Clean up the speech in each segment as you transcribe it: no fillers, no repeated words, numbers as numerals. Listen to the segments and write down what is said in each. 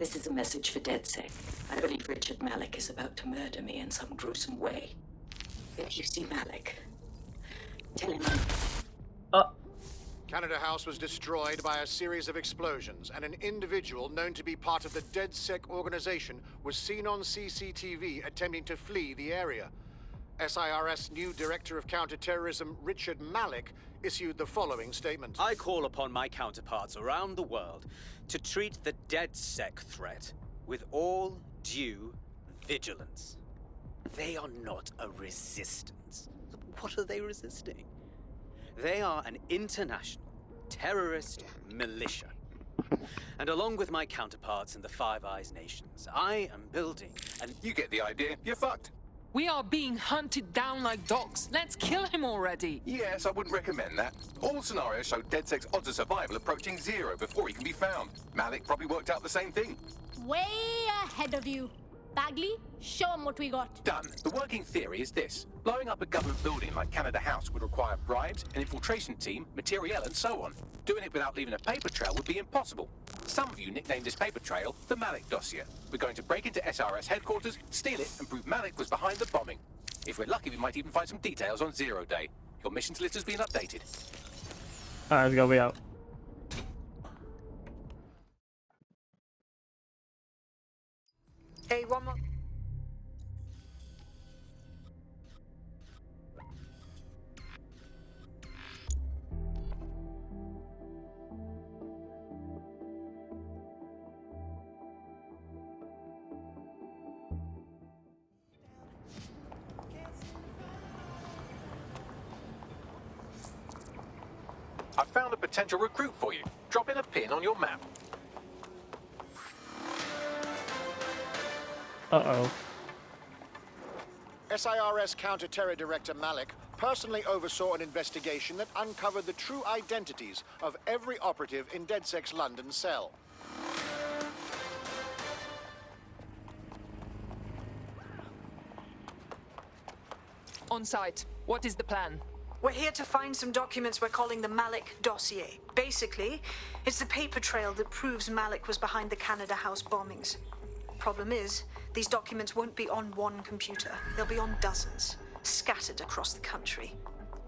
This is a message for DedSec. I believe Richard Malik is about to murder me in some gruesome way. If you see Malik, tell him Canada House was destroyed by a series of explosions, and an individual known to be part of the DedSec organization was seen on CCTV attempting to flee the area. SIRS new Director of Counterterrorism, Richard Malik, issued the following statement. I call upon my counterparts around the world to treat the DedSec threat with all due vigilance. They are not a resistance. What are they resisting? They are an international terrorist militia. And along with my counterparts in the Five Eyes nations, I am building an... You get the idea. You're fucked. We are being hunted down like dogs. Let's kill him already. Yes, I wouldn't recommend that. All scenarios show DedSec's odds of survival approaching 0 before he can be found. Malik probably worked out the same thing. Way ahead of you. Bagley, show him what we got. Done. The working theory is this. Blowing up a government building like Canada House would require bribes, an infiltration team, materiel, and so on. Doing it without leaving a paper trail would be impossible. Some of you nicknamed this paper trail the Malik dossier. We're going to break into SRS headquarters, steal it, and prove Malik was behind the bombing. If we're lucky, we might even find some details on Zero Day. Your missions list has been updated. Alright, let's go. We out. Hey, one more. I found a potential recruit for you. Drop in a pin on your map. Uh-oh. SIRS Counter-Terror Director Malik personally oversaw an investigation that uncovered the true identities of every operative in DedSec's London cell. On site. What is the plan? We're here to find some documents we're calling the Malik dossier. Basically, it's the paper trail that proves Malik was behind the Canada House bombings. Problem is, these documents won't be on one computer. They'll be on dozens, scattered across the country.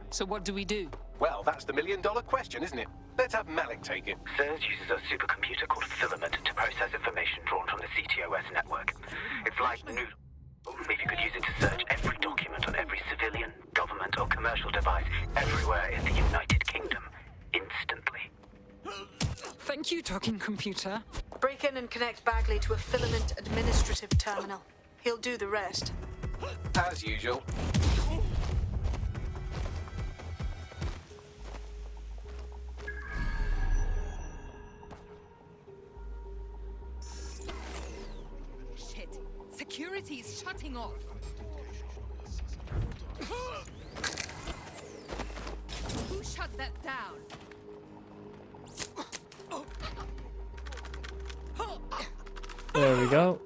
So what do we do? Well, that's the million-dollar question, isn't it? Let's have Malik take it. SIRS uses a supercomputer called Filament to process information drawn from the CTOS network. It's like new... If you could use it to search every document on every civilian, government, or commercial device everywhere in the United Kingdom, instantly. Thank you, talking computer. Break in and connect Bagley to a Filament administrative terminal. He'll do the rest. As usual. Shit. Security's shutting off. Who shut that down? There we go.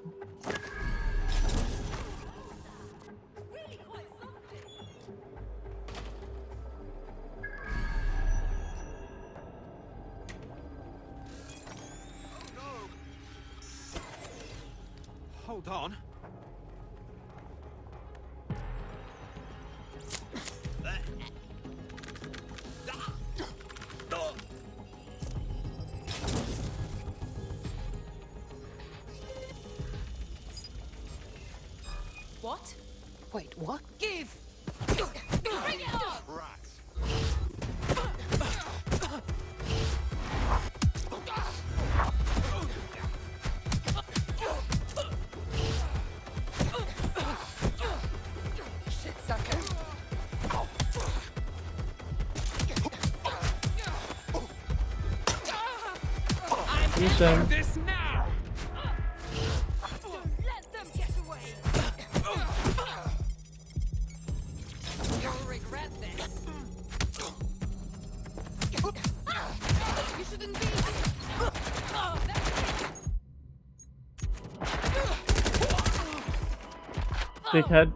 Hold on. What? Wait, what? Give! Bring it up! Shit, sucker. Use them. This now! Don't let them get away! You'll regret this. You shouldn't be here. Dickhead.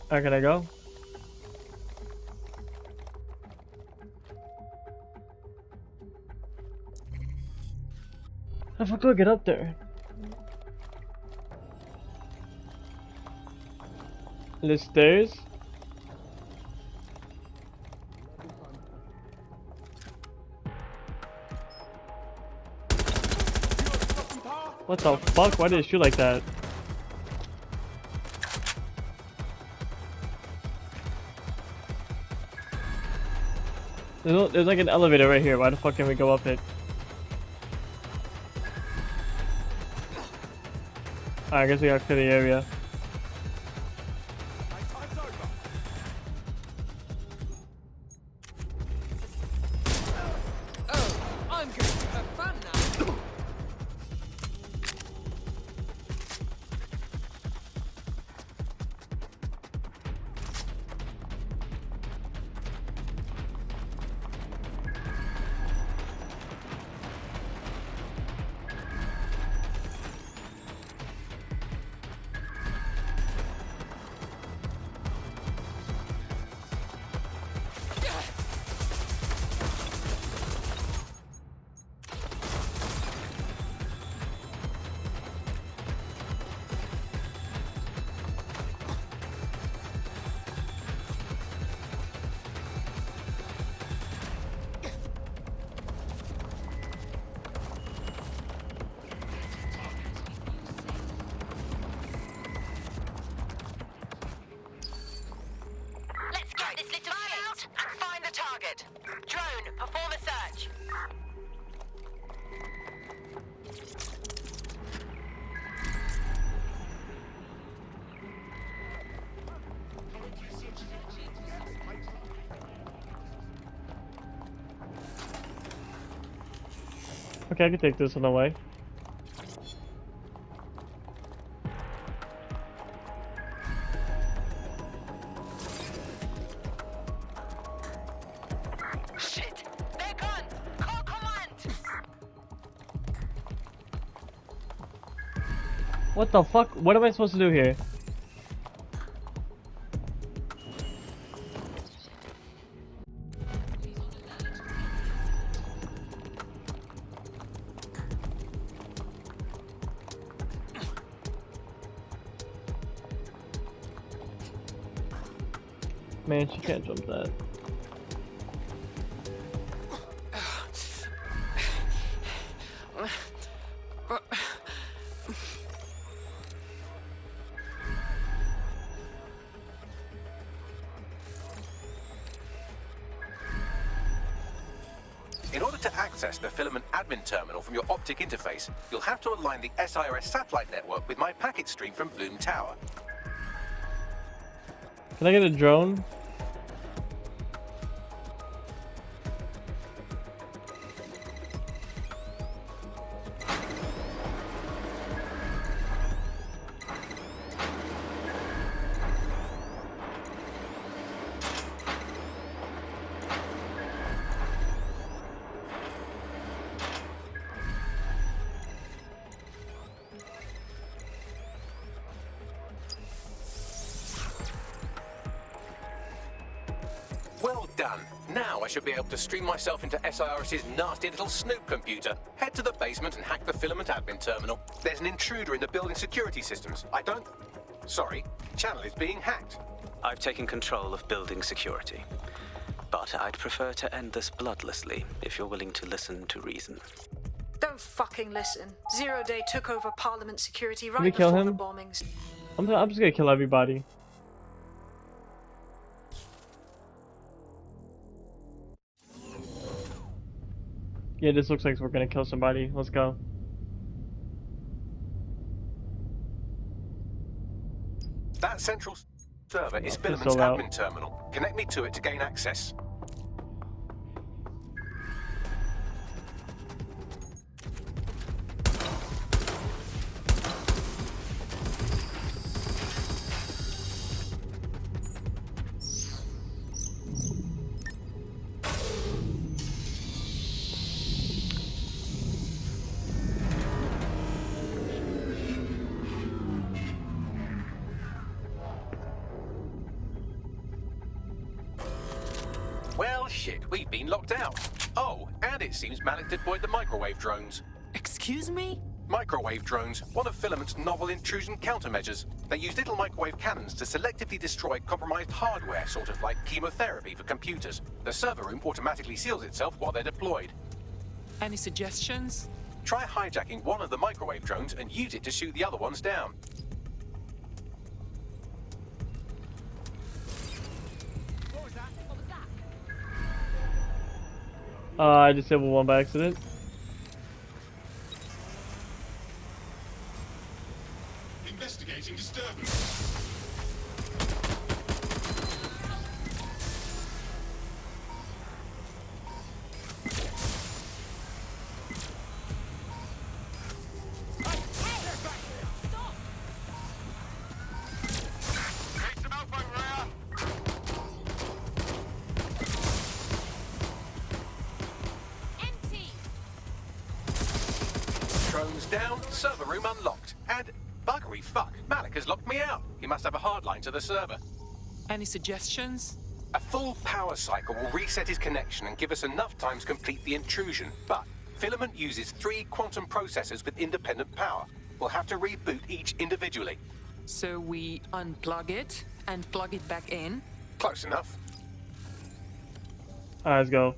Alright, can I go? How the fuck do I get up there? The stairs? What the fuck? Why did it shoot like that? There's like an elevator right here. Why the fuck can we go up it? Alright, I guess we gotta clear the area. Oh, I'm going to have fun now. Let's get this little out and find the target. Drone, perform a search. Okay, I can take this one away. Shit! They're gone! Call command! What the fuck? What am I supposed to do here? Man, she can't jump that. In order to access the filament admin terminal from your optic interface, you'll have to align the SIRS satellite network with my packet stream from Bloom Tower. Can I get a drone? Well done. Now I should be able to stream myself into SIRS's nasty little snoop computer. Head to the basement and hack the filament admin terminal. There's an intruder in the building security systems. Sorry, channel is being hacked. I've taken control of building security. But I'd prefer to end this bloodlessly, if you're willing to listen to reason. Don't fucking listen. Zero Day took over Parliament security we right kill before the him? bombings. I'm just gonna kill everybody. Yeah, this looks like we're gonna kill somebody. Let's go. That central server is Oh, Filament's pistol out. admin terminal. Connect me to it to gain access. Shit, we've been locked out. Oh, and it seems Malik deployed the microwave drones. Excuse me? Microwave drones, one of Filament's novel intrusion countermeasures. They use little microwave cannons to selectively destroy compromised hardware, sort of like chemotherapy for computers. The server room automatically seals itself while they're deployed. Any suggestions? Try hijacking one of the microwave drones and use it to shoot the other ones down. I disabled one by accident. Investigating disturbance. Drones down, server room unlocked. And buggery fuck, Malik has locked me out. He must have a hard line to the server. Any suggestions? A full power cycle will reset his connection and give us enough time to complete the intrusion. But Filament uses 3 quantum processors with independent power. We'll have to reboot each individually. So we unplug it and plug it back in? Close enough. Alright, let's go.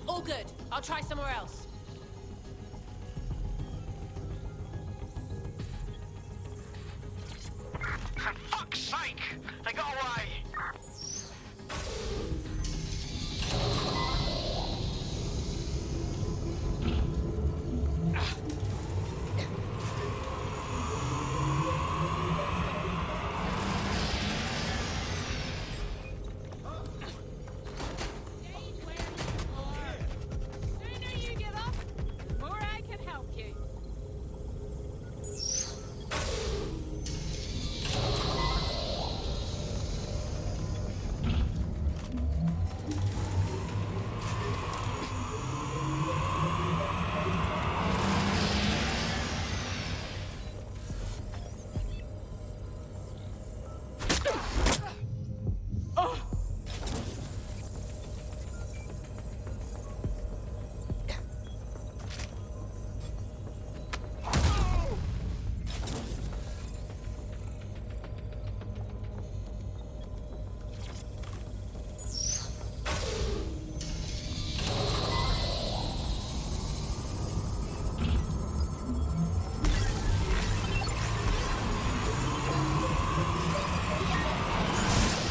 All good. I'll try somewhere else. For fuck's sake! They got away! Sooner you give up, the more I can help you.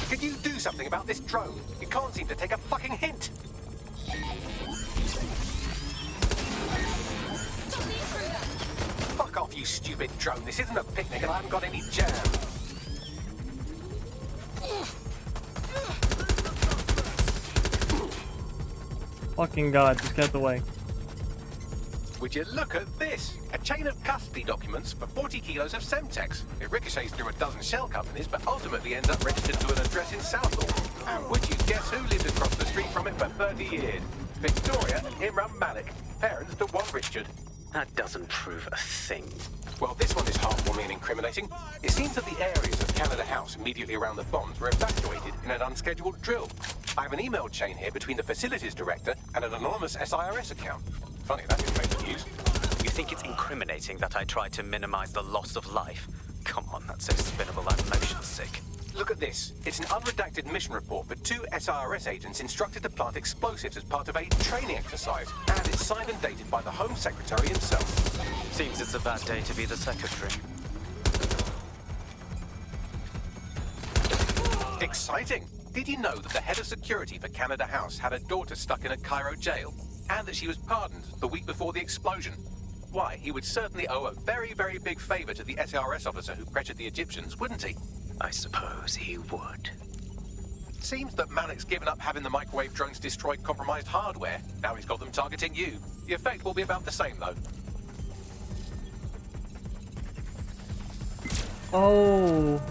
Can you do something about this drone? It can't seem to take a fucking hint. Fuck off, you stupid drone. This isn't a picnic and I haven't got any jam. Fucking god, just get out the way. Would you look at this? A chain of custody documents for 40 kilos of Semtex. It ricochets through a dozen shell companies, but ultimately ends up registered to an address in Southall. And would you guess who lived across the street from it for 30 years? Victoria and Imran Malik, parents to one Richard. That doesn't prove a thing. Well, this one is heartwarming and incriminating. It seems that the areas of Canada House immediately around the bombs were evacuated in an unscheduled drill. I have an email chain here between the facilities director and an anonymous SIRS account. Funny, that didn't make the news. You think it's incriminating that I tried to minimize the loss of life? Come on, that's so spinnable I'm motion sick. Look at this. It's an unredacted mission report for 2 SIRS agents instructed to plant explosives as part of a training exercise. And it's signed and dated by the Home Secretary himself. Seems it's a bad day to be the secretary. Exciting! Did you know that the head of security for Canada House had a daughter stuck in a Cairo jail? And that she was pardoned the week before the explosion? Why, he would certainly owe a very, very big favor to the SIRS officer who pressured the Egyptians, wouldn't he? I suppose he would. Seems that Malik's given up having the microwave drones destroy compromised hardware. Now he's got them targeting you. The effect will be about the same, though. Oh.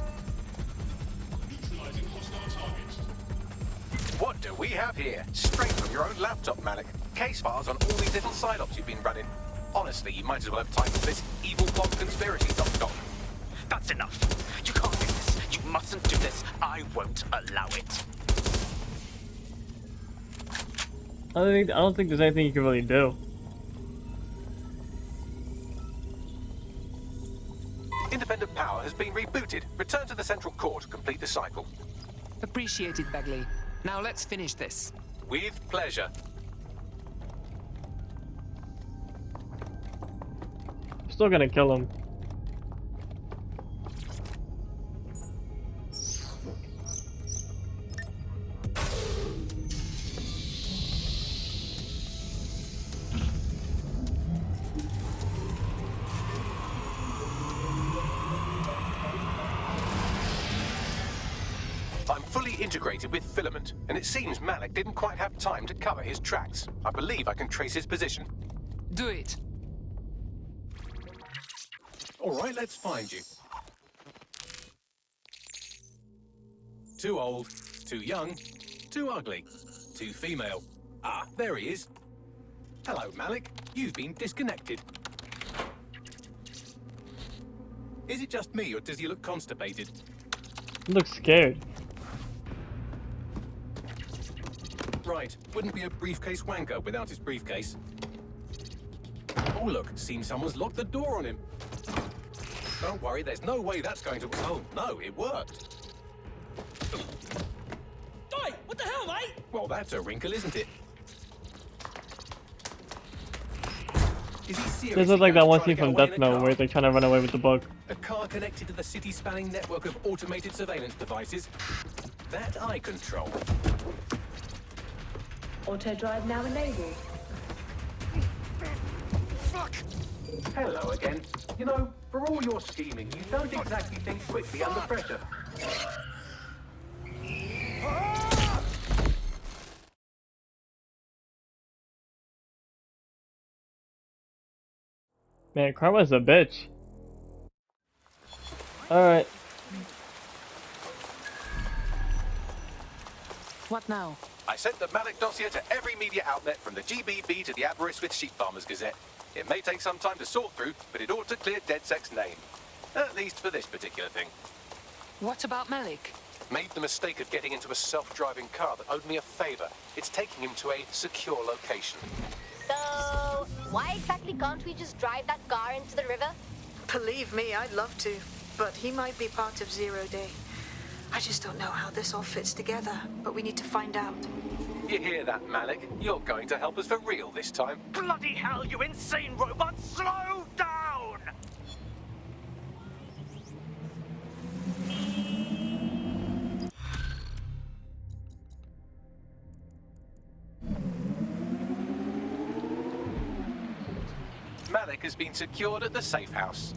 Neutralizing hostile targets. What do we have here? Straight from your own laptop, Malik. Case files on all these little side ops you've been running. Honestly, you might as well have titled this Evil Bomb Conspiracy, Doc. That's enough. You can't do this. You mustn't do this. I won't allow it. I don't think there's anything you can really do. Independent power has been rebooted. Return to the central core to complete the cycle. Appreciated, Bagley. Now let's finish this. With pleasure. Still gonna kill him. I'm fully integrated with Filament, and it seems Malik didn't quite have time to cover his tracks. I believe I can trace his position. Do it. All right, let's find you. Too old, too young, too ugly, too female. Ah, there he is. Hello, Malik. You've been disconnected. Is it just me, or does he look constipated? He looks scared. Right, wouldn't be a briefcase wanker without his briefcase. Oh look, seems someone's locked the door on him. Don't worry, there's no way that's going to... Oh no, it worked. Oi, what the hell, mate? Well, that's a wrinkle, isn't it? Is he serious? This is like that one scene from Death Note where they're trying to run away with the book. A car connected to the city-spanning network of automated surveillance devices. That I control. Auto drive now enabled. Fuck! Hello again. You know, for all your scheming, you don't exactly think quickly under pressure. Man, Karma's a bitch. Alright. What now? I sent the Malik dossier to every media outlet from the GBB to the Aberystwyth Sheep Farmers Gazette. It may take some time to sort through, but it ought to clear DedSec's name. At least for this particular thing. What about Malik? Made the mistake of getting into a self-driving car that owed me a favor. It's taking him to a secure location. So, why exactly can't we just drive that car into the river? Believe me, I'd love to. But he might be part of Zero Day. I just don't know how this all fits together, but we need to find out. You hear that, Malik? You're going to help us for real this time. Bloody hell, you insane robot! Slow down! Malik has been secured at the safe house.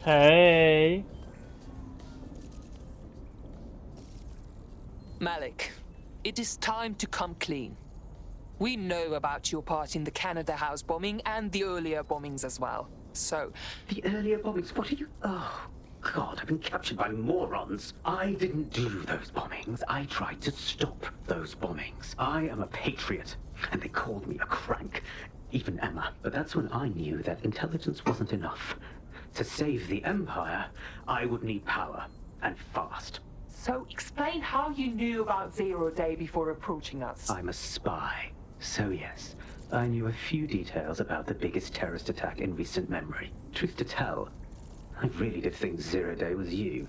Hey. Malik, it is time to come clean. We know about your part in the Canada House bombing and the earlier bombings as well. So... The earlier bombings? What are you... Oh, God, I've been captured by morons. I didn't do those bombings. I tried to stop those bombings. I am a patriot, and they called me a crank. Even Emma. But that's when I knew that intelligence wasn't enough. To save the Empire, I would need power, and fast. So explain how you knew about Zero Day before approaching us. I'm a spy. So yes, I knew a few details about the biggest terrorist attack in recent memory. Truth to tell, I really did think Zero Day was you.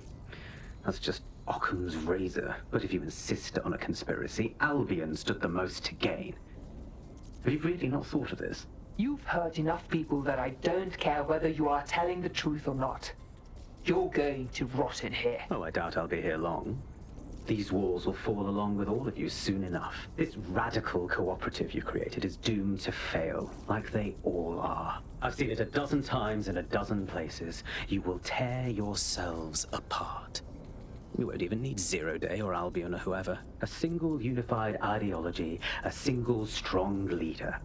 That's just Occam's razor. But if you insist on a conspiracy, Albion stood the most to gain. Have you really not thought of this? You've hurt enough people that I don't care whether you are telling the truth or not. You're going to rot in here. Oh, I doubt I'll be here long. These walls will fall along with all of you soon enough. This radical cooperative you created is doomed to fail, like they all are. I've seen it a dozen times in a dozen places. You will tear yourselves apart. We won't even need Zero Day or Albion or whoever. A single unified ideology, a single strong leader.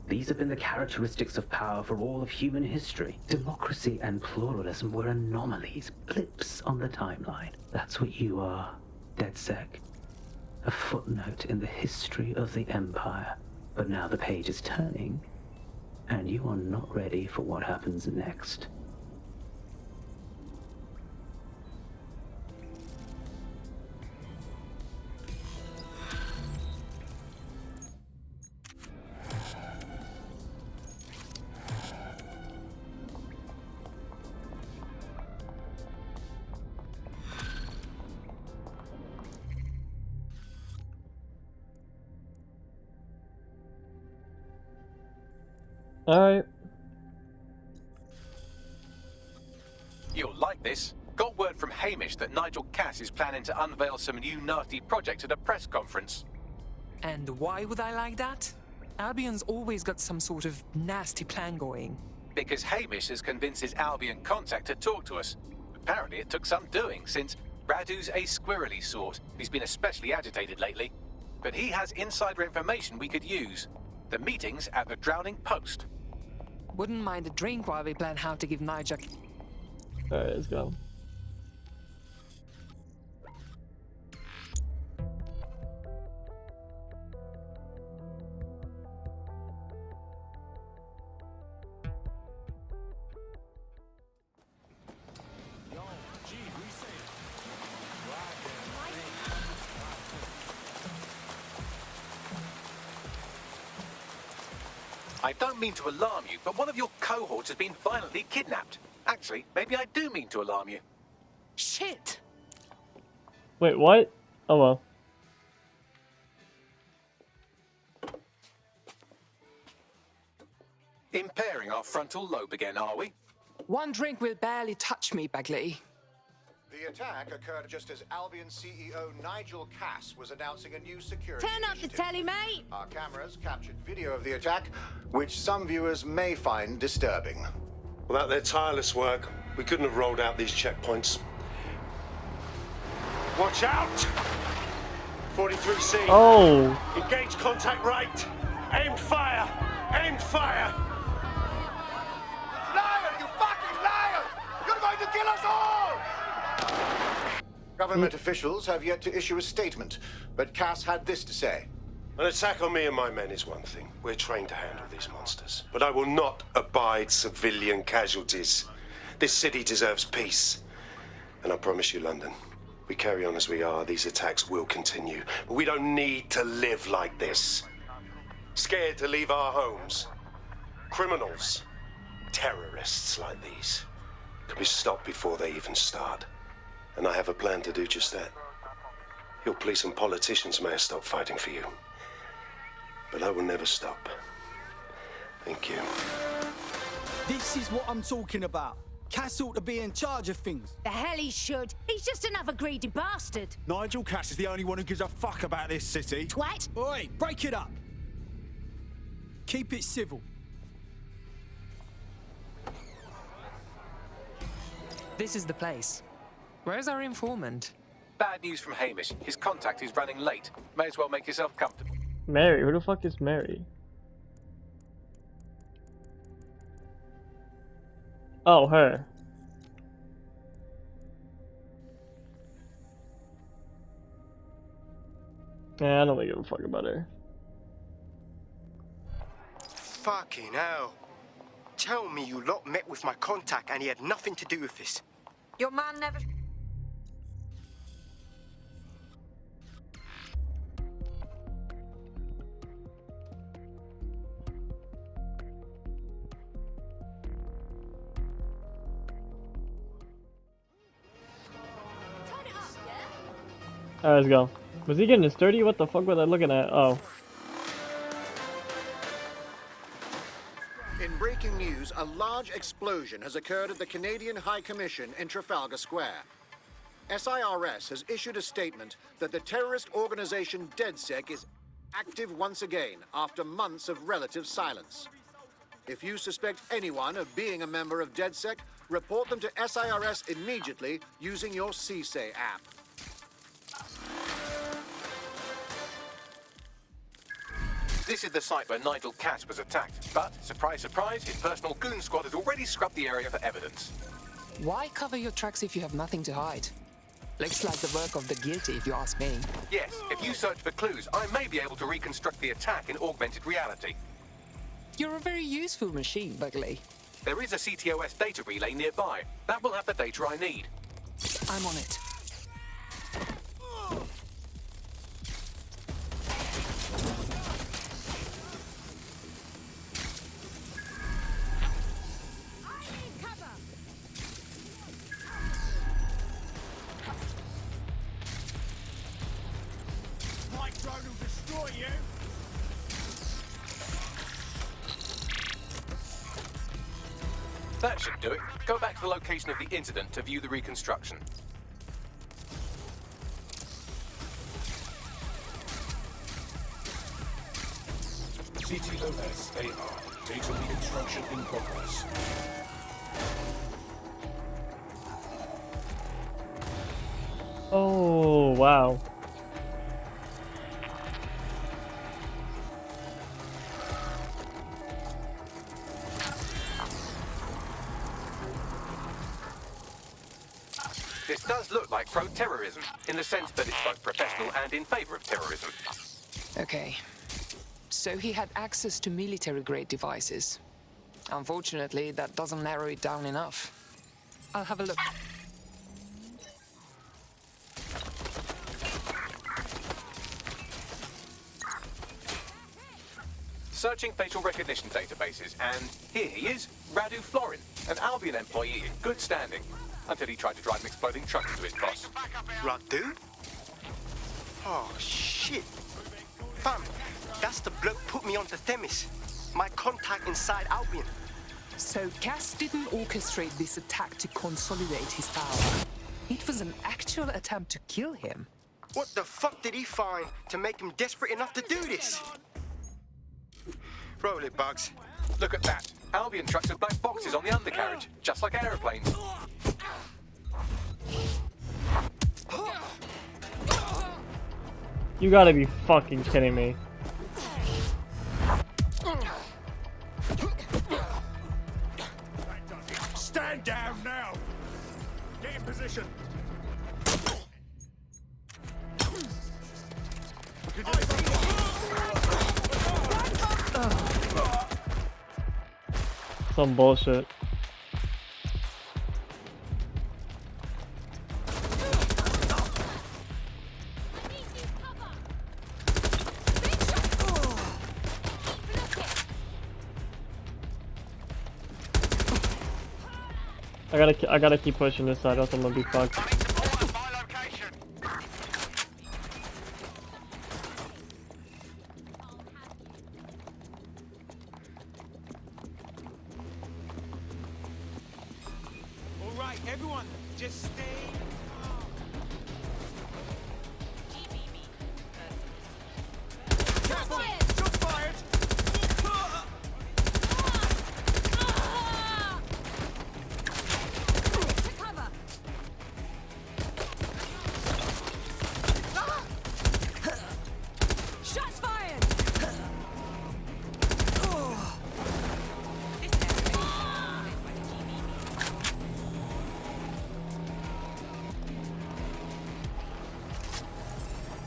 These have been the characteristics of power for all of human history. Democracy and pluralism were anomalies, blips on the timeline. That's what you are, DedSec. A footnote in the history of the Empire. But now the page is turning, and you are not ready for what happens next. Alright. You'll like this. Got word from Hamish that Nigel Cass is planning to unveil some new nasty project at a press conference. And why would I like that? Albion's always got some sort of nasty plan going. Because Hamish has convinced his Albion contact to talk to us. Apparently it took some doing, since Radu's a squirrely sort. He's been especially agitated lately. But he has insider information we could use. The meeting's at the Drowning Post. Wouldn't mind a drink while we plan how to give Nigel... Alright, let's go. I don't mean to alarm you, but one of your cohorts has been violently kidnapped. Actually, maybe I do mean to alarm you. Shit! Wait, what? Oh well. Impairing our frontal lobe again, are we? One drink will barely touch me, Bagley. The attack occurred just as Albion CEO Nigel Cass was announcing a new security Turn up the initiative. telly, mate. Our cameras captured video of the attack, which some viewers may find disturbing. Without their tireless work, we couldn't have rolled out these checkpoints. Watch out! 43C. Oh! Engage contact right. Aimed fire. Aimed fire. Liar! You fucking liar! You're going to kill us all! Government officials have yet to issue a statement, but Cass had this to say. An attack on me and my men is one thing. We're trained to handle these monsters. But I will not abide civilian casualties. This city deserves peace. And I promise you, London, we carry on as we are, these attacks will continue. But we don't need to live like this. Scared to leave our homes. Criminals, terrorists like these can be stopped before they even start. And I have a plan to do just that. Your police and politicians may have stopped fighting for you. But I will never stop. Thank you. This is what I'm talking about. Cass ought to be in charge of things. The hell he should. He's just another greedy bastard. Nigel Cass is the only one who gives a fuck about this city. Twat. Oi, break it up. Keep it civil. This is the place. Where's our informant? Bad news from Hamish. His contact is running late. May as well make yourself comfortable. Mary? Who the fuck is Mary? Oh, her. Yeah, I don't really give a fuck about her. Fucking hell. Tell me you lot met with my contact and he had nothing to do with this. Your man never... Alright, let's go. Was he getting sturdy? What the fuck was I looking at? Oh. In breaking news, a large explosion has occurred at the Canadian High Commission in Trafalgar Square. SIRS has issued a statement that the terrorist organization DedSec is active once again after months of relative silence. If you suspect anyone of being a member of DedSec, report them to SIRS immediately using your CSAY app. This is the site where Nigel Cass was attacked, but, surprise, surprise, his personal goon squad has already scrubbed the area for evidence. Why cover your tracks if you have nothing to hide? Looks like the work of the guilty, if you ask me. Yes, if you search for clues, I may be able to reconstruct the attack in augmented reality. You're a very useful machine, Bugley. There is a CTOS data relay nearby. That will have the data I need. I'm on it. My drone will destroy you! That should do it. Go back to the location of the incident to view the reconstruction. CTOS AR. Data reconstruction in progress. Oh, wow. This does look like pro-terrorism, in the sense that it's both professional and in favor of terrorism. Okay. So he had access to military-grade devices. Unfortunately, that doesn't narrow it down enough. I'll have a look. Searching facial recognition databases, and here he is, Radu Florin, an Albion employee in good standing, until he tried to drive an exploding truck into his boss. Radu? Oh, shit. Fam, that's the bloke put me onto Themis. My contact inside Albion. So Cass didn't orchestrate this attack to consolidate his power. It was an actual attempt to kill him. What the fuck did he find to make him desperate enough to do this? Roll it, Bugs. Look at that. Albion trucks with black boxes on the undercarriage, just like aeroplanes. You gotta be fucking kidding me. Stand down now! Get in position! Some bullshit. I gotta keep pushing this side, else I'm gonna be fucked. Alright, everyone, just stay. Careful! Shots fired! Shots fired!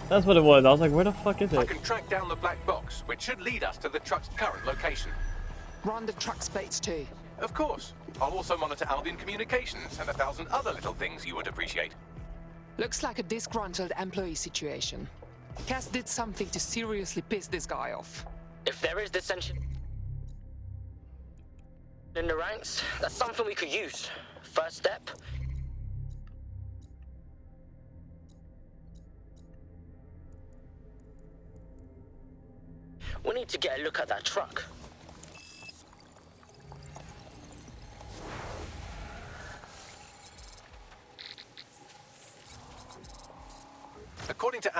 That's what it was. I was like, where the fuck is I it? can track down the black box, which should lead us to the truck's current location. Run the truck's plates too. Of course. I'll also monitor Albion communications and 1,000 other little things you would appreciate. Looks like a disgruntled employee situation. Cass did something to seriously piss this guy off. If there is dissension in the ranks, that's something we could use. First step. We need to get a look at that truck.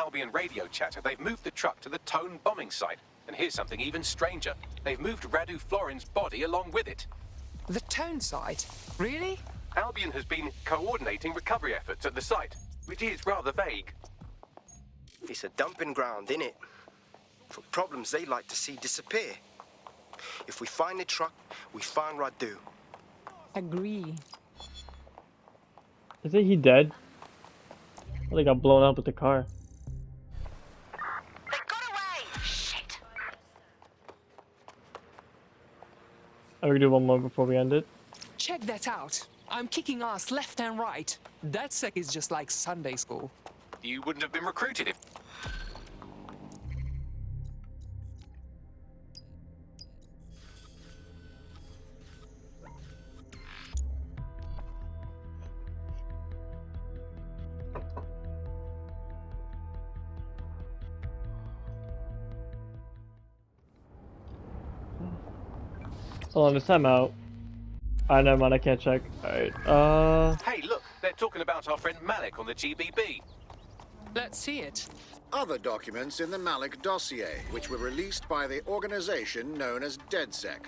Albion radio chatter, they've moved the truck to the Tone bombing site. And here's something even stranger. They've moved Radu Florin's body along with it. The Tone site? Really? Albion has been coordinating recovery efforts at the site, which is rather vague. It's a dumping ground, innit? For problems they like to see disappear. If we find the truck, we find Radu. Agree. Isn't he dead? Well, they got blown up with the car. They got away! Shit! I'm gonna do one more before we end it. Check that out. I'm kicking ass left and right. That sec is just like Sunday school. You wouldn't have been recruited if... Hold on, this time out. I never mind, I can't check. Alright, Hey, look, they're talking about our friend Malik on the GBB. Let's see it. Other documents in the Malik dossier, which were released by the organization known as DedSec.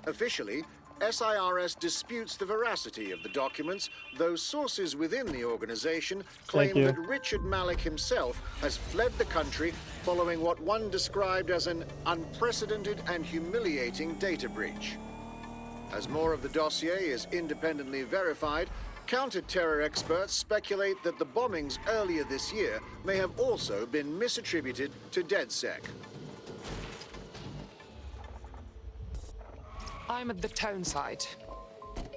Officially, SIRS disputes the veracity of the documents, though sources within the organization claim you. that Richard Malik himself has fled the country following what one described as an unprecedented and humiliating data breach. As more of the dossier is independently verified, counter-terror experts speculate that the bombings earlier this year may have also been misattributed to DedSec. I'm at the Tone site.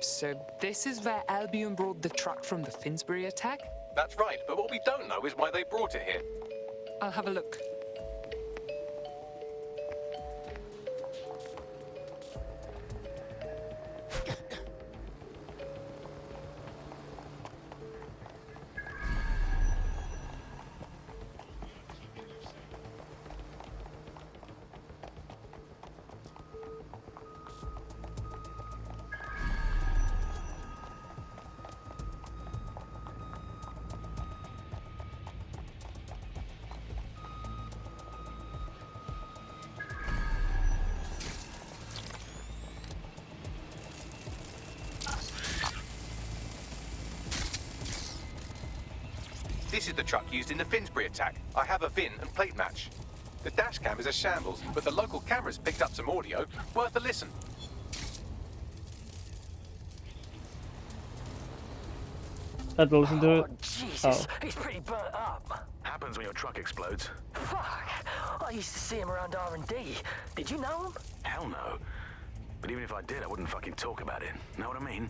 So this is where Albion brought the truck from the Finsbury attack? That's right, but what we don't know is why they brought it here. I'll have a look. This is the truck used in the Finsbury attack. I have a VIN and plate match. The dash cam is a shambles, but the local cameras picked up some audio. Worth a listen. Had to listen to it. Jesus, he's pretty burnt up. Happens when your truck explodes. Fuck, I used to see him around R&D. Did you know him? Hell no. But even if I did, I wouldn't fucking talk about it. Know what I mean?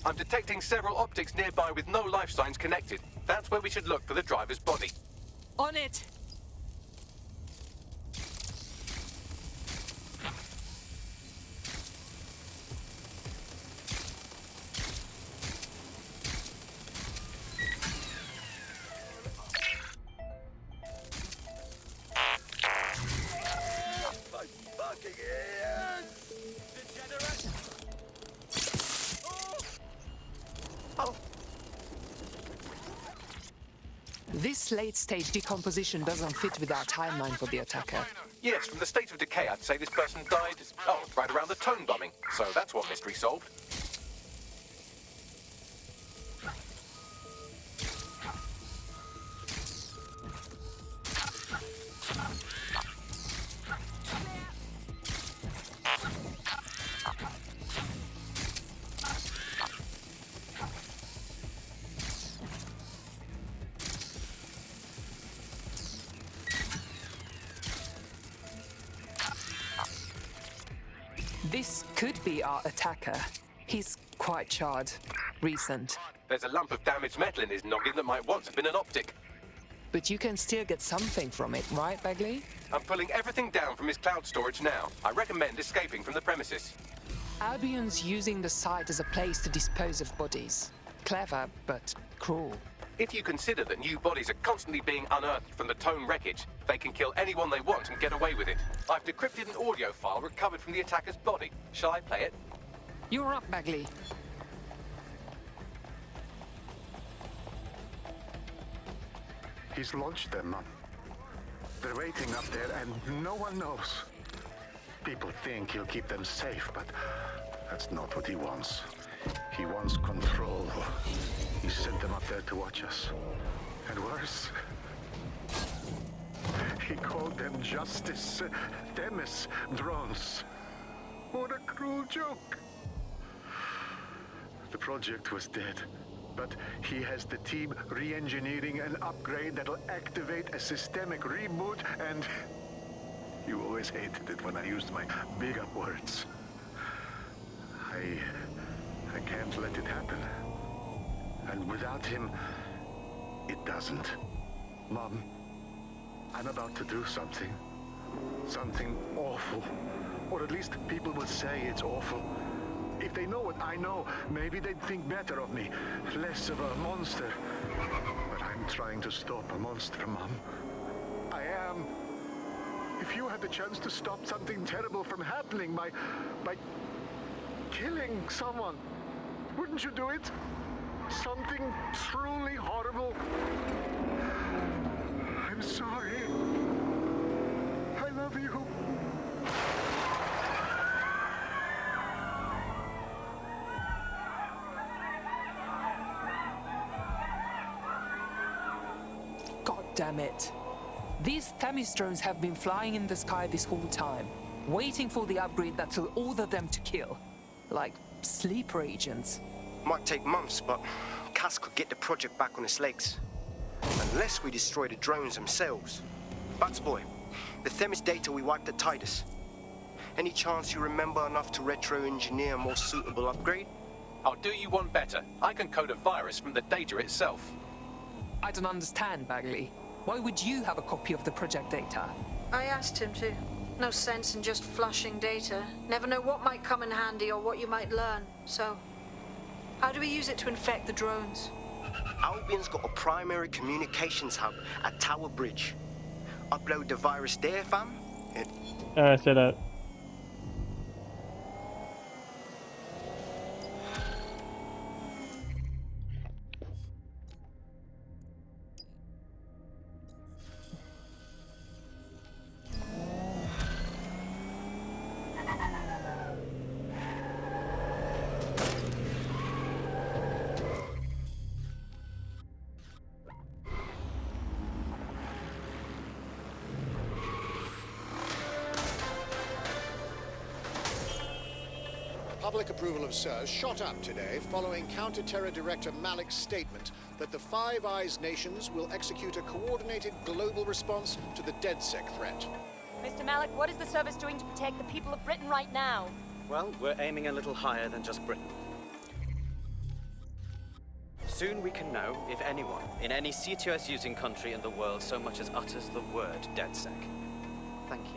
I'm detecting several optics nearby with no life signs connected. That's where we should look for the driver's body. On it! This late-stage decomposition doesn't fit with our timeline for the attacker. Yes, from the state of decay, I'd say this person died, right around the Tone bombing. So that's one mystery solved. This could be our attacker. He's quite charred. Recent. There's a lump of damaged metal in his noggin that might once have been an optic. But you can still get something from it, right, Bagley? I'm pulling everything down from his cloud storage now. I recommend escaping from the premises. Albion's using the site as a place to dispose of bodies. Clever, but cruel. If you consider that new bodies are constantly being unearthed from the Tone wreckage, they can kill anyone they want and get away with it. I've decrypted an audio file recovered from the attacker's body. Shall I play it? You're up, Bagley. He's lodged there, Mum. They're waiting up there and no one knows. People think he'll keep them safe, but that's not what he wants. He wants control. He sent them up there to watch us. And worse, he called them Justice Themis drones. What a cruel joke. The project was dead, but he has the team re-engineering an upgrade that'll activate a systemic reboot, and you always hated it when I used my big up words. I can't let it happen. And without him, it doesn't. Mom, I'm about to do something. Something awful. Or at least people will say it's awful. If they know what I know, maybe they'd think better of me. Less of a monster. But I'm trying to stop a monster, Mom. I am. If you had the chance to stop something terrible from happening by killing someone, wouldn't you do it? Something truly horrible. I'm sorry. I love you. God damn it. These Themis drones have been flying in the sky this whole time, waiting for the upgrade that'll order them to kill. Like sleeper agents. Might take months, but Cass could get the project back on its legs. Unless we destroy the drones themselves. Bats boy, the Themis data we wiped at Titus. Any chance you remember enough to retro-engineer a more suitable upgrade? I'll do you one better. I can code a virus from the data itself. I don't understand, Bagley. Why would you have a copy of the project data? I asked him to. No sense in just flushing data. Never know what might come in handy or what you might learn. So, how do we use it to infect the drones? Albion's got a primary communications hub at Tower Bridge. Upload the virus there, fam. I say that. Public approval of SIRS shot up today following Counter-Terror Director Malik's statement that the Five Eyes nations will execute a coordinated global response to the DedSec threat. Mr. Malik, what is the service doing to protect the people of Britain right now? Well, we're aiming a little higher than just Britain. Soon we can know if anyone in any CTOS-using country in the world so much as utters the word DedSec. Thank you.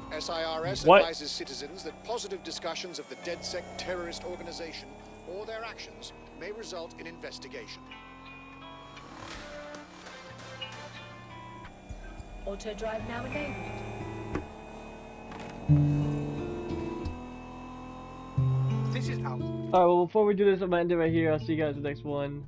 SIRS What? advises citizens that positive discussions of the DedSec terrorist organization or their actions may result in investigation. Auto drive now enabled. Alright, well, before we do this, I'm gonna end it right here. I'll see you guys in the next one.